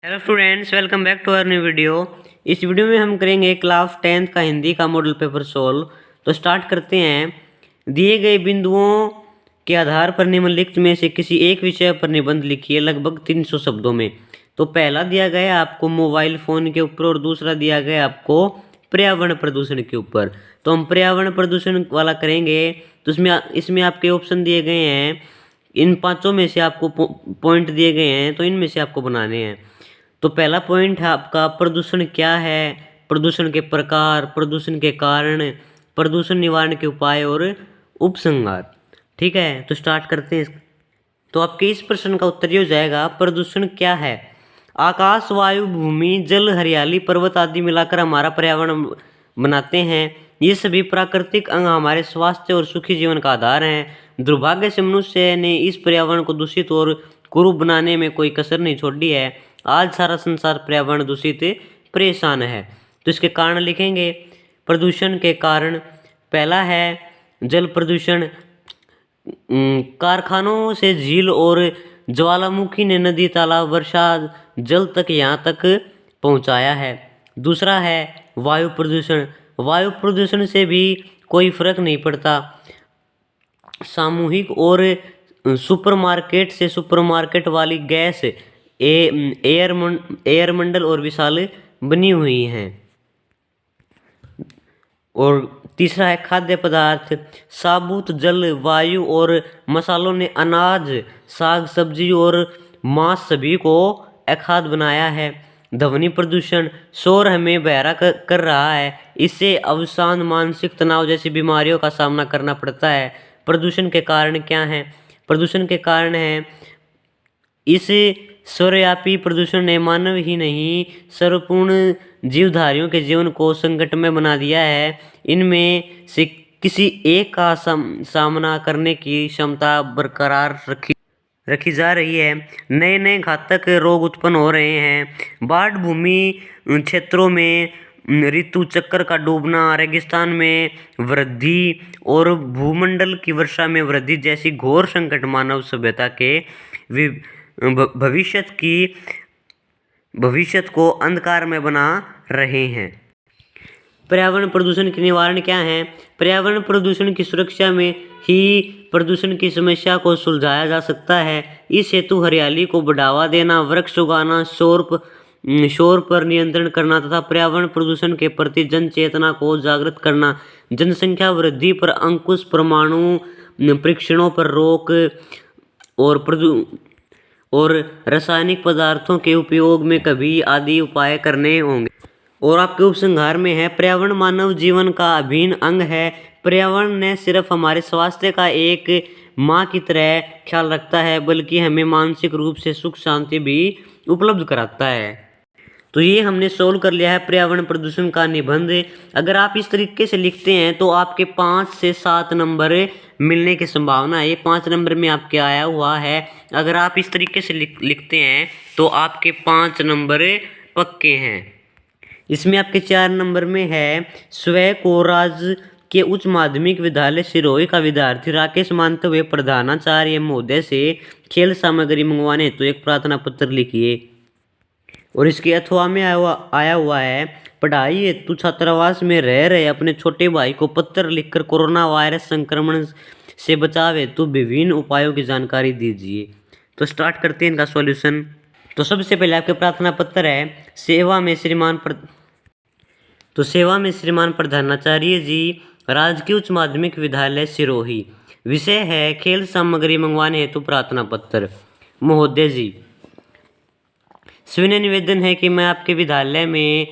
Hello students, welcome back to our new video. इस video में हम करेंगे क्लास 10th का हिंदी का मॉडल पेपर सोल्व। तो स्टार्ट करते हैं। दिए गए बिंदुओं के आधार पर निम्नलिखित में से किसी एक विषय पर निबंध लिखिए लगभग 300 शब्दों में। तो पहला दिया गया है आपको मोबाइल फ़ोन के ऊपर और दूसरा दिया गया है आपको पर्यावरण प्रदूषण के ऊपर। तो हम पर्यावरण प्रदूषण वाला करेंगे। तो इसमें आपके ऑप्शन दिए गए हैं। इन पांचों में से आपको पॉइंट दिए गए हैं, तो इनमें से आपको बनाने हैं। तो पहला पॉइंट है आपका प्रदूषण क्या है, प्रदूषण के प्रकार, प्रदूषण के कारण, प्रदूषण निवारण के उपाय और उपसंहार। ठीक है, तो स्टार्ट करते हैं। तो आपके इस प्रश्न का उत्तर ये हो जाएगा, प्रदूषण क्या है? आकाश, वायु, भूमि, जल, हरियाली, पर्वत आदि मिलाकर हमारा पर्यावरण बनाते हैं। ये सभी प्राकृतिक अंग हमारे स्वास्थ्य और सुखी जीवन का आधार हैं। दुर्भाग्य से मनुष्य ने इस पर्यावरण को दूषित और कुरूप बनाने में कोई कसर नहीं छोड़ी है। आज सारा संसार पर्यावरण दूषित परेशान है। तो इसके कारण लिखेंगे। प्रदूषण के कारण पहला है जल प्रदूषण। कारखानों से झील और ज्वालामुखी ने नदी, तालाब, वर्षा जल तक यहाँ तक पहुँचाया है। दूसरा है वायु प्रदूषण। वायु प्रदूषण से भी कोई फर्क नहीं पड़ता। सामूहिक और सुपरमार्केट वाली गैस एयर मंडल और विशाल बनी हुई हैं। और तीसरा है खाद्य पदार्थ। साबुत जल, वायु और मसालों ने अनाज, साग सब्जी और मांस सभी को अखाद्य बनाया है। ध्वनि प्रदूषण। शोर हमें बहरा कर रहा है। इससे अवसाद, मानसिक तनाव जैसी बीमारियों का सामना करना पड़ता है। प्रदूषण के कारण क्या है? प्रदूषण के कारण है इस सर्वव्यापी प्रदूषण ने मानव ही नहीं सर्वपूर्ण जीवधारियों के जीवन को संकट में बना दिया है। इनमें से किसी एक का सामना करने की क्षमता बरकरार रखी जा रही है। नए नए घातक रोग उत्पन्न हो रहे हैं। बाढ़, भूमि क्षेत्रों में ऋतु चक्र का डूबना, रेगिस्तान में वृद्धि और भूमंडल की वर्षा में वृद्धि जैसी घोर संकट मानव सभ्यता के भविष्य को अंधकार में बना रहे हैं। पर्यावरण प्रदूषण के निवारण क्या है? पर्यावरण प्रदूषण की सुरक्षा में ही प्रदूषण की समस्या को सुलझाया जा सकता है। इस हेतु हरियाली को बढ़ावा देना, वृक्ष उगाना, शोर पर नियंत्रण करना तथा पर्यावरण प्रदूषण के प्रति जन चेतना को जागृत करना, जनसंख्या वृद्धि पर अंकुश, परमाणु परीक्षणों पर रोक और रासायनिक पदार्थों के उपयोग में कभी आदि उपाय करने होंगे। और आपके उपसंहार में है पर्यावरण मानव जीवन का अभिन्न अंग है। पर्यावरण न सिर्फ हमारे स्वास्थ्य का एक माँ की तरह ख्याल रखता है, बल्कि हमें मानसिक रूप से सुख शांति भी उपलब्ध कराता है। तो ये हमने सोल्व कर लिया है पर्यावरण प्रदूषण का निबंध। अगर आप इस तरीके से लिखते हैं तो आपके 5 से 7 नंबर मिलने की संभावना है। ये 5 नंबर में आपके आया हुआ है। अगर आप इस तरीके से लिखते हैं तो आपके 5 नंबर पक्के हैं। इसमें आपके 4 नंबर में है स्वयं को राज्य के उच्च माध्यमिक विद्यालय सिरोही का विद्यार्थी राकेश मानते हुए प्रधानाचार्य महोदय से खेल सामग्री मंगवाने हेतु एक प्रार्थना पत्र लिखिए। और इसके अथवा में आया हुआ है पढ़ाई हेतु छात्रावास में रह रहे अपने छोटे भाई को पत्र लिखकर कोरोना वायरस संक्रमण से बचाव हेतु विभिन्न उपायों की जानकारी दीजिए। तो स्टार्ट करते हैं इनका सॉल्यूशन। तो सबसे पहले आपके प्रार्थना पत्र है सेवा में श्रीमान प्रधानाचार्य जी, राजकीय उच्च माध्यमिक विद्यालय सिरोही। विषय है खेल सामग्री मंगवाने हेतु प्रार्थना पत्र। महोदय जी, सविनय निवेदन है कि मैं आपके विद्यालय में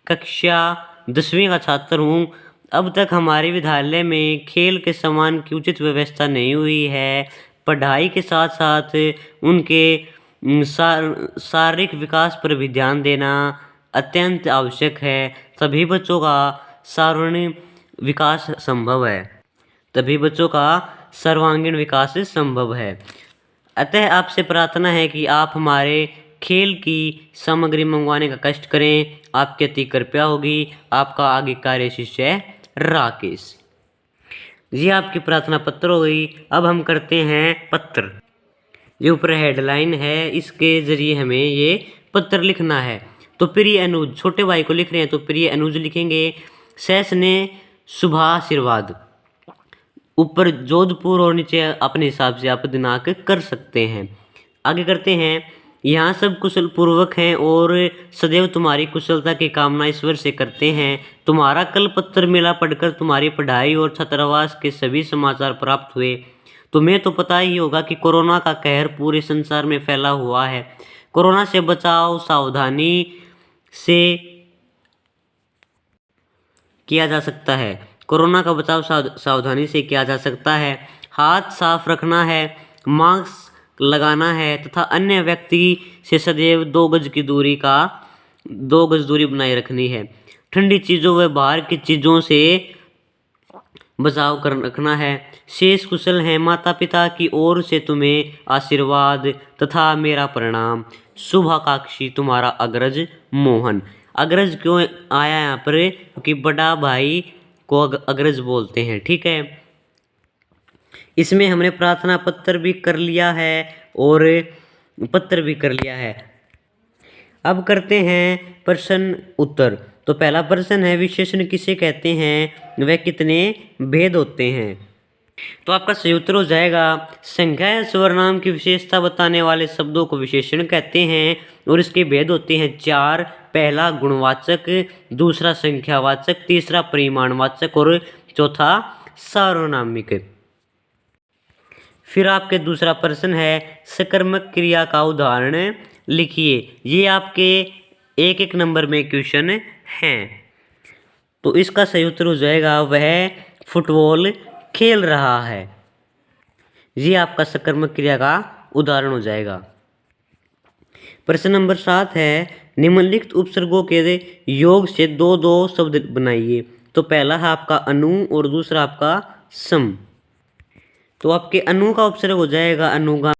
कक्षा 10वीं का छात्र हूँ। अब तक हमारे विद्यालय में खेल के सामान की उचित व्यवस्था नहीं हुई है। पढ़ाई के साथ साथ उनके शारीरिक विकास पर भी ध्यान देना अत्यंत आवश्यक है। तभी बच्चों का सर्वांगीण विकास संभव है। अतः आपसे प्रार्थना है कि आप हमारे खेल की सामग्री मंगवाने का कष्ट करें। आपकी अति कृपया होगी। आपका आगे कार्य शिष्य राकेश। ये आपकी प्रार्थना पत्र हो गई। अब हम करते हैं पत्र। ये ऊपर हेडलाइन है, इसके जरिए हमें ये पत्र लिखना है। तो प्रिय अनुज, छोटे भाई को लिख रहे हैं तो प्रिय अनुज लिखेंगे। सैस ने शुभाशीर्वाद, ऊपर जोधपुर और नीचे अपने हिसाब से आप दिनांक कर सकते हैं। आगे करते हैं। यहाँ सब कुशल पूर्वक हैं और सदैव तुम्हारी कुशलता की कामना ईश्वर से करते हैं। तुम्हारा कल पत्र मिला, पढ़कर तुम्हारी पढ़ाई और छात्रावास के सभी समाचार प्राप्त हुए। तुम्हें तो पता ही होगा कि कोरोना का कहर पूरे संसार में फैला हुआ है। कोरोना से बचाव सावधानी से किया जा सकता है। कोरोना का बचाव सावधानी से किया जा सकता है। हाथ साफ रखना है, मास्क लगाना है तथा अन्य व्यक्ति से सदैव 2 गज दूरी बनाए रखनी है। ठंडी चीज़ों व बाहर की चीज़ों से बचाव कर रखना है। शेष कुशल हैं। माता पिता की ओर से तुम्हें आशीर्वाद तथा मेरा प्रणाम। शुभाकांक्षी तुम्हारा अग्रज मोहन। अग्रज क्यों आया यहाँ पर? क्योंकि बड़ा भाई को अग्रज बोलते हैं, ठीक है। इसमें हमने प्रार्थना पत्र भी कर लिया है और पत्र भी कर लिया है। अब करते हैं प्रश्न उत्तर। तो पहला प्रश्न है, विशेषण किसे कहते हैं, वह कितने भेद होते हैं? तो आपका सही उत्तर हो जाएगा, संख्या या सर्वनाम की विशेषता बताने वाले शब्दों को विशेषण कहते हैं और इसके भेद होते हैं 4। पहला गुणवाचक, दूसरा संख्यावाचक, तीसरा परिमाणवाचक और चौथा सार्वनामिक। फिर आपके दूसरा प्रश्न है, सकर्मक क्रिया का उदाहरण लिखिए। ये आपके 1-1 नंबर में क्वेश्चन हैं। तो इसका सही उत्तर हो जाएगा, वह फुटबॉल खेल रहा है। ये आपका सकर्मक क्रिया का उदाहरण हो जाएगा। प्रश्न नंबर 7 है, निम्नलिखित उपसर्गों के योग से 2-2 शब्द बनाइए। तो पहला है आपका अनु और दूसरा आपका सम। तो आपके अनु का उपसर्ग हो जाएगा अनुगामी।